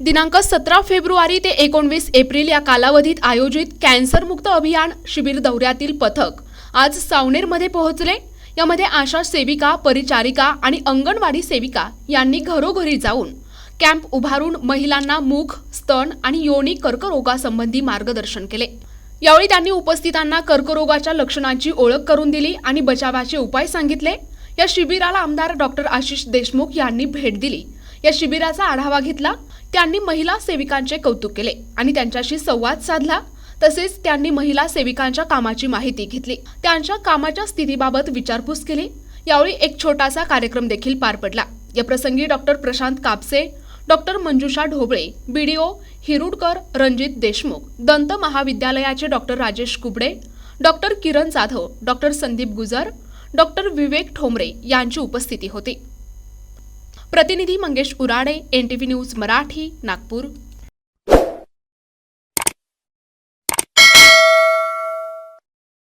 दिनांक 17 फेब्रुवारी ते 19 एप्रिल या कालावधीत आयोजित कॅन्सरमुक्त अभियान शिबिर दौऱ्यातील पथक आज सावनेरमध्ये पोहोचले। यामध्ये आशा सेविका, परिचारिका आणि अंगणवाडी सेविका यांनी घरोघरी जाऊन कॅम्प उभारून महिलांना मुख, स्तन आणि योनी कर्करोगासंबंधी मार्गदर्शन केले। यावेळी त्यांनी उपस्थितांना कर्करोगाच्या लक्षणांची ओळख करून दिली आणि बचावाचे उपाय सांगितले। या शिबिराला आमदार डॉक्टर आशिष देशमुख यांनी भेट दिली। या शिबिराचा आढावा घेतला। त्यांनी महिला सेविकांचे कौतुक केले आणि त्यांच्याशी संवाद साधला। तसेच त्यांनी महिला सेविकांच्या कामाची माहिती घेतली, त्यांच्या कामाच्या स्थितीबाबत विचारपूस केली। यावेळी एक छोटासा कार्यक्रम देखील पार पडला। या प्रसंगी डॉक्टर प्रशांत कापसे, डॉक्टर मंजुषा ढोबळे, बीडीओ हिरुडकर रणजित देशमुख, दंत महाविद्यालयाचे doctor Rajesh Kubde, doctor Kiran Jadhav, doctor Sandeep गुजर, डॉक्टर विवेक ठोंबरे यांची उपस्थिती होती। प्रतिनिधी मंगेश उराडे, NTV न्यूज मराठी, नागपूर।